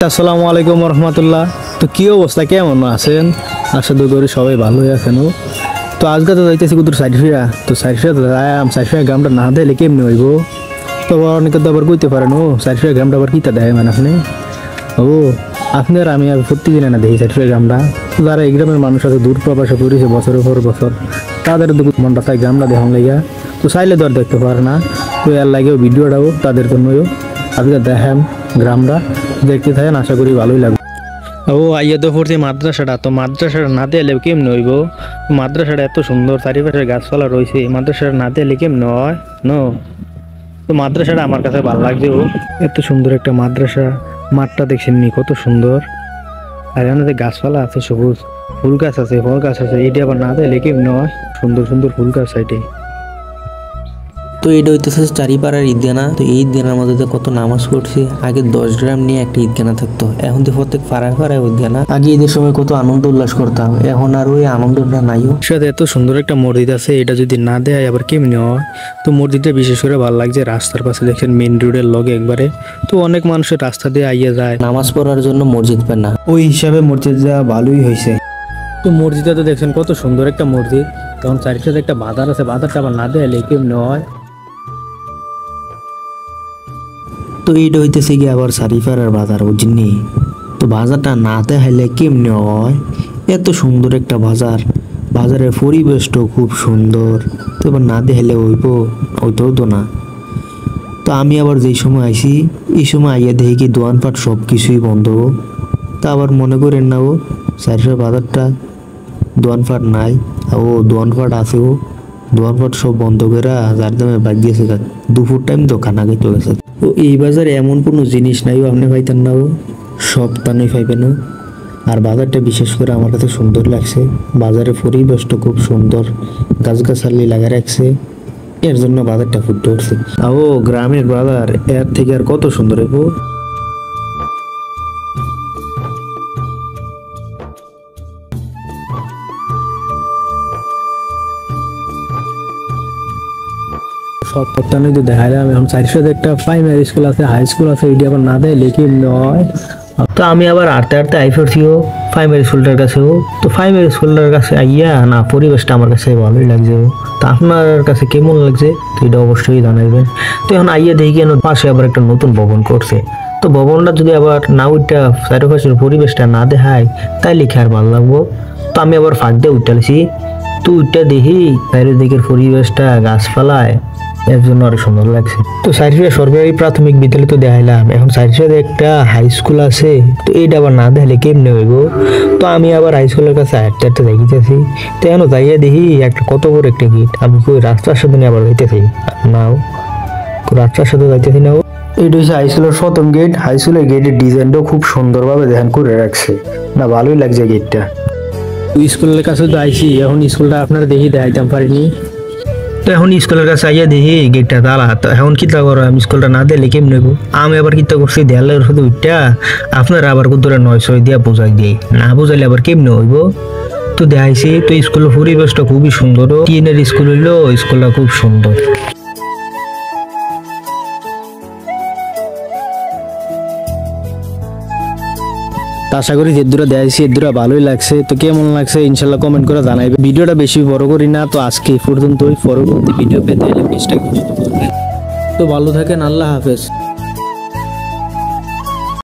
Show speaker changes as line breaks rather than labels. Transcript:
আসসালামু আলাইকুম রহমতুল্লাহ। তো কি অবস্থা, কেমন আছেন? আশা করি সবাই ভালোই আছেন। তো আজকে তো যাইতেছি কুতুর সাইডফিরা। তো সাইডফিরা তো সাইডফিরা গ্রামটা না দিলে কেমনি হইব? তো অনেকে তো আবার কইতে পারেন সাইডফিরা গ্রামটা আবার কিতা দেয় মানে আপনি আর আমি প্রতিদিন না দেখি সাইডফিরা গ্রামটা। যারা এই গ্রামের মানুষ আছে দূর প্রবাসে করেছে বছরের পর বছর, তাদের তো মনটা চাই গ্রামটা দেখান লাগিয়া। তো চাইলে তো আর দেখতে পারে না। তো এর লাগেও ভিডিওটাও তাদের জন্যও আজকে দেখেন গ্রামটা দেখতে থাকেন, আশা করি ভালোই লাগবে। আইয়া তো পড়ছে মাদ্রাসাটা। তো মাদ্রাসাটা না দিলে কেমনি হইব? মাদ্রাসাটা এত সুন্দর, চারিপাশে গাছপালা রয়েছে, মাদ্রাসাটা না দিলে কেমনি হয়? তো মাদ্রাসাটা আমার কাছে ভালো লাগছে। এত সুন্দর একটা মাদ্রাসা, মাঠটা দেখছেন নি কত সুন্দর। আর এখানে গাছপালা আছে, সবুজ ফুল গাছ আছে, ফল গাছ আছে। এটি আবার না দিলে কেমনি হয়? সুন্দর সুন্দর ফুল গাছ সাইডে।
তো এটা হইতেছে চারিপাড়ার ঈদগানা। তো এই ঈদগানার মধ্যে কত নামাজ পড়ছে। আগে 10 গ্রাম নিয়ে একটা ঈদগানা থাকতো, এখন তো প্রত্যেক পাড়ায় পাড়ায় ঈদগানা। আগে ঈদের সময় কত আনন্দ উল্লাস করতাম, এখন আর ওই আনন্দটা নাইও।
সাথে এত সুন্দর একটা মসজিদ আছে, এটা যদি না দেয় আবার কেমনি হয়? তো মসজিদটা বিশেষ করে ভালো লাগছে, রাস্তার পাশে দেখছেন মেইন রোডের লগে একবারে। তো অনেক মানুষের রাস্তা দিয়ে আইয়া যায়
নামাজ পড়ার জন্য মসজিদ পায় না,
ওই হিসাবে মসজিদটা ভালোই হয়েছে। তো মসজিদটা তো দেখছেন কত সুন্দর একটা মসজিদ, কারণ চারিপাশে একটা বাজার আছে, বাজারটা আবার না দেয় কেমনি হয়?
তো এইটা হইতেছে কি আবার চারিপাড়ার বাজার, বুঝিনি? তো বাজারটা না দেখাইলে কেমনে হয়? এত সুন্দর একটা বাজার, বাজারের পরিবেশটাও খুব সুন্দর। তো এবার না দেখাইলে ওইটাও তো না। তো আমি আবার যেই সময় আইছি, এই সময় আইয়া দেখি কি দোকানপাট সব কিছুই বন্ধ। তা আবার মনে করেন না চারিপাড়ার বাজারটা দোকানপাট নাই, দোকানপাট আছে, দোকানপাট সব বন্ধ করে যার দামে বাদ দিয়েছে। দুপুর টাইম দোকান আগে চলে গেছে। তো এই বাজারে এমন কোনো জিনিস নাই আপনি পাইতেন না, সব তানই পাইবেন। আর বাজারটা বিশেষ করে আমার কাছে সুন্দর লাগছে, বাজারের পরিবেশটা খুব সুন্দর, গাছগাছালি লাগা রাখছে, এর জন্য বাজারটা ফুটে উঠছে। গ্রামের বাজার এর থেকে আর কত সুন্দর হইব। সব পত্তানি তো দেখাইলাম। এখন চারিশোতে একটা প্রাইমারি স্কুল আছে, হাই স্কুল আছে, এটি আবার না দেয় লেখি নয়। তো আমি আবার আটতে আই পড়ছিও প্রাইমারি স্কুলটার কাছেও। তো প্রাইমারি স্কুলটার কাছে আইয়া না পরিবেশটা আমার কাছে ভালোই লাগছে। তো আপনার কাছে কেমন লাগছে তো এটা অবশ্যই জানাইবেন। তো এখন আইয়া দেখি পাশে আবার একটা নতুন ভবন করছে। তো ভবনটা যদি আবার না ওইটা চারিপাশের পরিবেশটা না দেখায় তাই লিখে আর ভালো লাগবো। তো আমি আবার ফাঁক দিয়ে উঠতেছি। তো ওইটা দেখি চারিদিকের পরিবেশটা গাছপালায়, এর জন্য আরো সুন্দর লাগছে। তো সাইডে সরকারি প্রাথমিক বিদ্যালয় তো দেখাইলাম, এখন সাইডে একটা হাই স্কুল আছে। তো এইটা আবার না দেখলে কেমনে হইব? তো আমি আবার হাই স্কুলের কাছে হাঁটতে দেখিতেছি। তো এখন যাইয়া দেখি একটা কত বড় একটা গেট। আমি কই রাস্তার সাথে আবার হইতেছি নাও, রাস্তার সাথে যাইতেছি না। এটা হচ্ছে হাই স্কুলের প্রথম গেট। হাই স্কুলের গেটের ডিজাইনটাও খুব সুন্দরভাবে ধ্যান করে রাখছে, না ভালোই লাগছে গেটটা। স্কুলের কাছে তো আইসি, এখন স্কুলটা আপনারা দেখি দেখাইতাম পারিনি। তো এখন স্কুলের কাছে আইয়া দেখি গেটটা তালা। তো এখন কিতা করো, আমি স্কুলটা না দিলে কেমন নেবো? আমি আবার কিতা করছি দেয়ালের শুধু উঠটা আপনারা আবার কুতরে 900 দিয়া বোঝাই দিই, না বোঝাইলে আবার কেমনে হইব? তো দেখাইছি। তো স্কুলের পরিবেশটা খুবই সুন্দর, টিনের স্কুল হইলো, স্কুলটা খুব সুন্দর। আশা করি যে দুটা দেখাইছি এর দুটা ভালোই লাগছে। তো কেমন লাগছে ইনশাল্লাহ কমেন্ট করে জানাইবে। ভিডিওটা বেশি বড় করি না, তো আজকে এই পর্যন্তই। পরবর্তী ভিডিও পেতে হলে পেজটাকে ফলো করবেন। তো ভালো থাকেন, আল্লাহ হাফেজ।